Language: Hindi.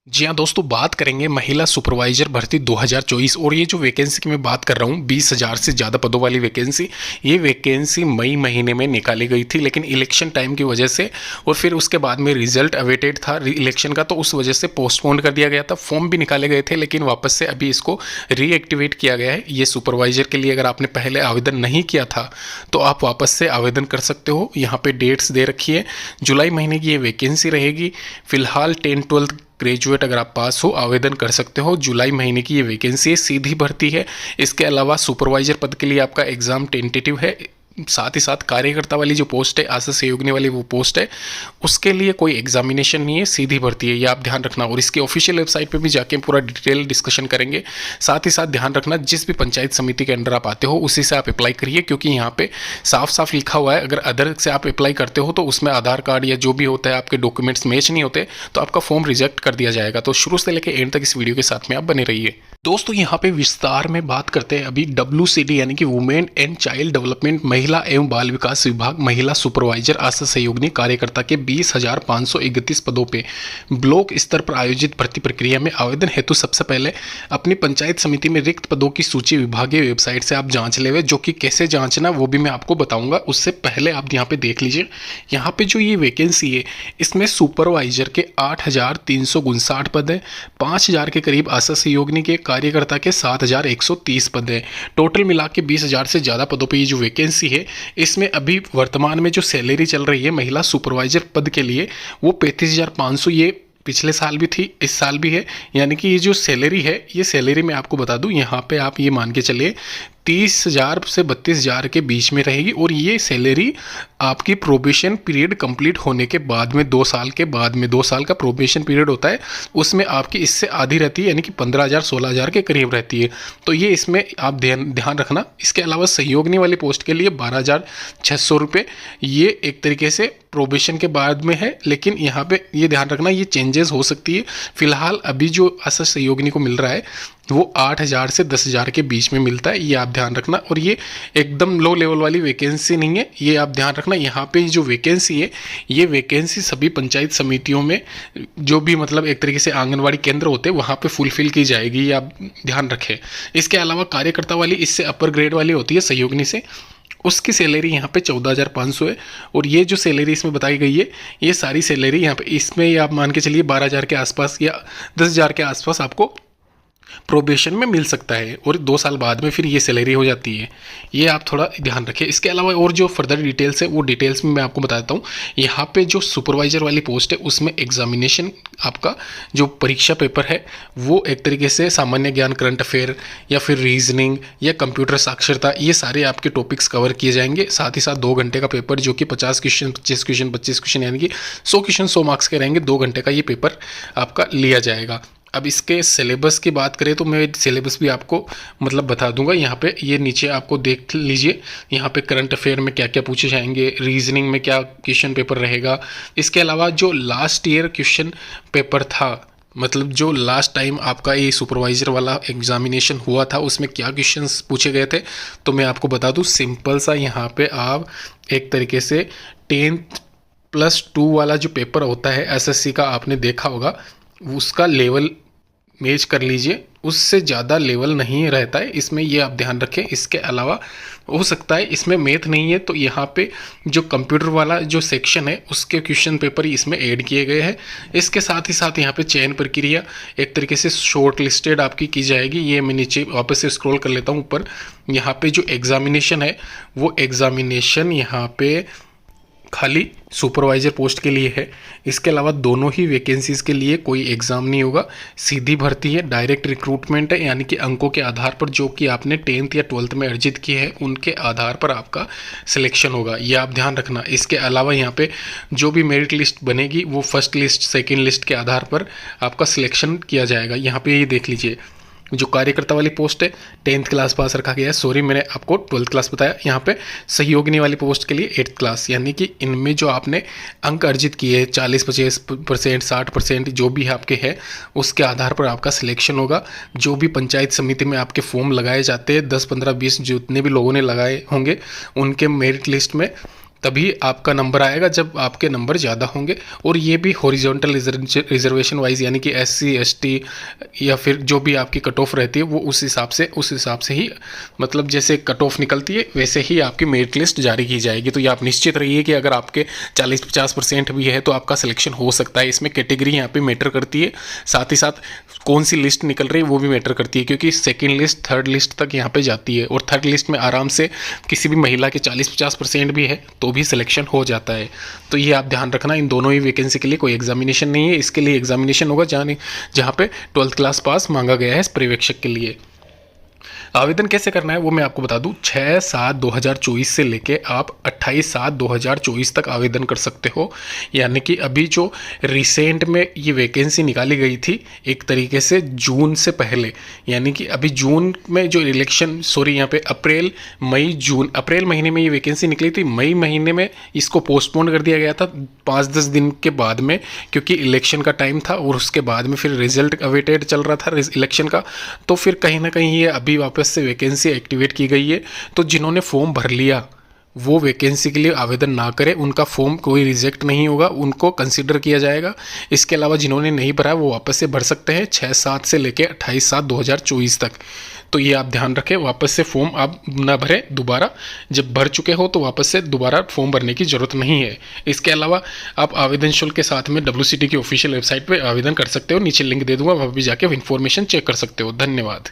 जी हाँ दोस्तों, बात करेंगे महिला सुपरवाइजर भर्ती 2024। और ये जो वैकेंसी की मैं बात कर रहा हूँ 20,000 से ज़्यादा पदों वाली वैकेंसी, ये वैकेंसी मई महीने में निकाली गई थी, लेकिन इलेक्शन टाइम की वजह से और फिर उसके बाद में रिजल्ट अवेटेड था इलेक्शन का, तो उस वजह से पोस्टपोन कर दिया गया था। फॉर्म भी निकाले गए थे, लेकिन वापस से अभी इसको रीएक्टिवेट किया गया है। ये सुपरवाइजर के लिए अगर आपने पहले आवेदन नहीं किया था तो आप वापस से आवेदन कर सकते हो। यहाँ पे डेट्स दे रखी है, जुलाई महीने की ये वैकेंसी रहेगी। फिलहाल 10-12 ग्रेजुएट अगर आप पास हो आवेदन कर सकते हो। जुलाई महीने की ये वैकेंसी है, सीधी भर्ती है। इसके अलावा सुपरवाइजर पद के लिए आपका एग्ज़ाम टेंटेटिव है। साथ ही साथ कार्यकर्ता वाली जो पोस्ट है, आशा सहयोगिनी वाली वो पोस्ट है, उसके लिए कोई एग्जामिनेशन नहीं है, सीधी भर्ती है, ये आप ध्यान रखना। और इसकी ऑफिशियल वेबसाइट पे भी जाके पूरा डिटेल डिस्कशन करेंगे। साथ ही साथ ध्यान रखना, जिस भी पंचायत समिति के अंडर आप आते हो उसी से आप अप्लाई करिए, क्योंकि यहाँ पे साफ साफ लिखा हुआ है अगर अदर से आप अप्लाई करते हो तो उसमें आधार कार्ड या जो भी होता है आपके डॉक्यूमेंट्स मैच नहीं होते तो आपका फॉर्म रिजेक्ट कर दिया जाएगा। तो शुरू से लेकर एंड तक इस वीडियो के साथ में आप बने रहिए। दोस्तों यहाँ पे विस्तार में बात करते हैं अभी WCD यानी कि वुमेन एंड चाइल्ड डेवलपमेंट, महिला एवं बाल विकास विभाग, महिला सुपरवाइजर आशा सहयोगिनी कार्यकर्ता के 20,531 पदों पे ब्लॉक स्तर पर आयोजित भर्ती प्रक्रिया में आवेदन हेतु सबसे पहले अपनी पंचायत समिति में रिक्त पदों की सूची विभागीय वेबसाइट से आप जांच ले, जो कि कैसे जांचना वो भी मैं आपको बताऊंगा। उससे पहले आप यहाँ पे देख लीजिए, यहाँ पे जो ये वैकेंसी है इसमें सुपरवाइजर के 8,359 पद है, 5,000 के करीब आशा सहयोगिनी के, कार्यकर्ता के 7,130 पद है। टोटल मिला के 20,000 से ज़्यादा पदों पे ये जो वैकेंसी है, इसमें अभी वर्तमान में जो सैलरी चल रही है महिला सुपरवाइजर पद के लिए वो 35,500, ये पिछले साल भी थी, इस साल भी है। यानी कि ये जो सैलरी है, ये सैलरी मैं आपको बता दूं, यहाँ पे आप ये मान के चलिए 30,000 से 32,000 के बीच में रहेगी। और ये सैलरी आपकी प्रोबेशन पीरियड कंप्लीट होने के बाद में 2 साल के बाद में, 2 साल का प्रोबेशन पीरियड होता है, उसमें आपकी इससे आधी रहती है, यानी कि 15,000 16,000 के करीब रहती है। तो ये इसमें आप ध्यान रखना। इसके अलावा सहयोगिनी वाली पोस्ट के लिए 12,600 रुपये, ये एक तरीके से प्रोबेशन के बाद में है, लेकिन यहाँ पे ये ध्यान रखना ये चेंजेस हो सकती है। फिलहाल अभी जो आशा सहयोगिनी को मिल रहा है वो 8,000 से 10,000 के बीच में मिलता है, ये आप ध्यान रखना। और ये एकदम लो लेवल वाली वैकेंसी नहीं है, ये आप ध्यान रखना। यहाँ पे जो वैकेंसी है, ये वैकेंसी सभी पंचायत समितियों में जो भी मतलब एक तरीके से आंगनवाड़ी केंद्र होते हैं वहाँ पे फुलफिल की जाएगी, ये आप ध्यान रखें। इसके अलावा कार्यकर्ता वाली इससे अपर ग्रेड वाली होती है सहयोगिनी से, उसकी सैलरी यहाँ पे 14,500 है। और ये जो सैलरी इसमें बताई गई है, ये सारी सैलरी यहाँ पे इसमें ये आप मान के चलिए 12,000 के आसपास या 10,000 के आसपास आपको प्रोबेशन में मिल सकता है, और 2 साल बाद में फिर ये सैलरी हो जाती है। ये आप थोड़ा ध्यान रखें। इसके अलावा और जो फर्दर डिटेल्स है वो डिटेल्स में मैं आपको बता देता हूँ। यहाँ पे जो सुपरवाइजर वाली पोस्ट है उसमें एग्जामिनेशन, आपका जो परीक्षा पेपर है वो एक तरीके से सामान्य ज्ञान, करंट अफेयर या फिर रीजनिंग या कंप्यूटर साक्षरता, ये सारे आपके टॉपिक्स कवर किए जाएंगे। साथ ही साथ 2 घंटे का पेपर, जो कि 50 क्वेश्चन 25 क्वेश्चन 25 क्वेश्चन यानी कि 100 क्वेश्चन 100 मार्क्स के रहेंगे। 2 घंटे का ये पेपर आपका लिया जाएगा। अब इसके सिलेबस की बात करें तो मैं सिलेबस भी आपको मतलब बता दूंगा। यहाँ पे ये नीचे आपको देख लीजिए, यहाँ पे करंट अफेयर में क्या क्या पूछे जाएंगे, रीजनिंग में क्या क्वेश्चन पेपर रहेगा। इसके अलावा जो लास्ट ईयर क्वेश्चन पेपर था, मतलब जो लास्ट टाइम आपका ये सुपरवाइजर वाला एग्जामिनेशन हुआ था उसमें क्या क्वेश्चंस पूछे गए थे, तो मैं आपको बता दूं सिंपल सा। यहाँ पे आप एक तरीके से 10+2 वाला जो पेपर होता है SSC का, आपने देखा होगा, उसका लेवल मैच कर लीजिए, उससे ज़्यादा लेवल नहीं रहता है इसमें, ये आप ध्यान रखें। इसके अलावा हो सकता है इसमें मैथ नहीं है, तो यहाँ पे जो कंप्यूटर वाला जो सेक्शन है उसके क्वेश्चन पेपर इसमें ऐड किए गए हैं। इसके साथ ही साथ यहाँ पे चयन प्रक्रिया एक तरीके से शॉर्ट लिस्टेड आपकी की जाएगी। ये मैं नीचे वापस से स्क्रॉल कर लेता हूँ ऊपर। यहाँ पे जो एग्जामिनेशन है वो एग्जामिनेशन यहाँ पे खाली सुपरवाइजर पोस्ट के लिए है। इसके अलावा दोनों ही वैकेंसीज के लिए कोई एग्ज़ाम नहीं होगा, सीधी भर्ती है, डायरेक्ट रिक्रूटमेंट है, यानी कि अंकों के आधार पर जो कि आपने 10th या 12th में अर्जित किए हैं उनके आधार पर आपका सिलेक्शन होगा, ये आप ध्यान रखना। इसके अलावा यहाँ पे जो भी मेरिट लिस्ट बनेगी वो फर्स्ट लिस्ट सेकेंड लिस्ट के आधार पर आपका सिलेक्शन किया जाएगा। यहाँ पे ये देख लीजिए, जो कार्यकर्ता वाली पोस्ट है 10th क्लास पास रखा गया है, सॉरी मैंने आपको 12th क्लास बताया। यहाँ पे सहयोगिनी वाली पोस्ट के लिए 8th क्लास, यानी कि इनमें जो आपने अंक अर्जित किए हैं 40-50%, 60% जो भी आपके हैं उसके आधार पर आपका सिलेक्शन होगा। जो भी पंचायत समिति में आपके फॉर्म लगाए जाते हैं 10, 15, 20 जितने भी लोगों ने लगाए होंगे उनके मेरिट लिस्ट में तभी आपका नंबर आएगा जब आपके नंबर ज़्यादा होंगे। और ये भी हॉरिजॉन्टल रिजर्वेशन वाइज, यानी कि SC ST या फिर जो भी आपकी कट ऑफ रहती है वो उस हिसाब से ही, मतलब जैसे कट ऑफ निकलती है वैसे ही आपकी मेरिट लिस्ट जारी की जाएगी। तो ये आप निश्चित रहिए कि अगर आपके 40-50% भी है तो आपका सिलेक्शन हो सकता है। इसमें कैटेगरी यहाँ पे मैटर करती है, साथ ही साथ कौन सी लिस्ट निकल रही है वो भी मैटर करती है, क्योंकि सेकंड लिस्ट थर्ड लिस्ट तक यहाँ पे जाती है। और थर्ड लिस्ट में आराम से किसी भी महिला के 40-50% भी है तो भी सिलेक्शन हो जाता है। तो ये आप ध्यान रखना, इन दोनों ही वैकेंसी के लिए कोई एग्जामिनेशन नहीं है। इसके लिए एग्जामिनेशन होगा जहाँ पे 12th क्लास पास मांगा गया है पर्यवेक्षक के लिए। आवेदन कैसे करना है वो मैं आपको बता दूं। 6/7/2024 से लेके आप 28/7/2024 तक आवेदन कर सकते हो। यानी कि अभी जो रिसेंट में ये वैकेंसी निकाली गई थी एक तरीके से जून से पहले, यानी कि अभी जून में जो यहाँ पे अप्रैल महीने में ये वैकेंसी निकली थी। मई महीने में इसको पोस्टपोन कर दिया गया था 5-10 दिन के बाद में, क्योंकि इलेक्शन का टाइम था और उसके बाद में फिर रिजल्ट अवेटेड चल रहा था इलेक्शन का। तो फिर कहीं ना कहीं ये अभी वापस से वैकेंसी एक्टिवेट की गई है। तो जिन्होंने फॉर्म भर लिया वो वैकेंसी के लिए आवेदन ना करें, उनका फॉर्म कोई रिजेक्ट नहीं होगा, उनको कंसीडर किया जाएगा। इसके अलावा जिन्होंने नहीं भरा वो वापस से भर सकते हैं 6/7 से लेकर 28/7/2024 तक। तो ये आप ध्यान रखें, वापस से फॉर्म आप ना भरें दोबारा। जब भर चुके हो तो वापस से दोबारा फॉर्म भरने की ज़रूरत नहीं है। इसके अलावा आप आवेदन शुल्क के साथ में WCT की ऑफिशियल वेबसाइट पर आवेदन कर सकते हो, नीचे लिंक दे दूंगा, वहाँ भी जाके इन्फॉर्मेशन चेक कर सकते हो। धन्यवाद।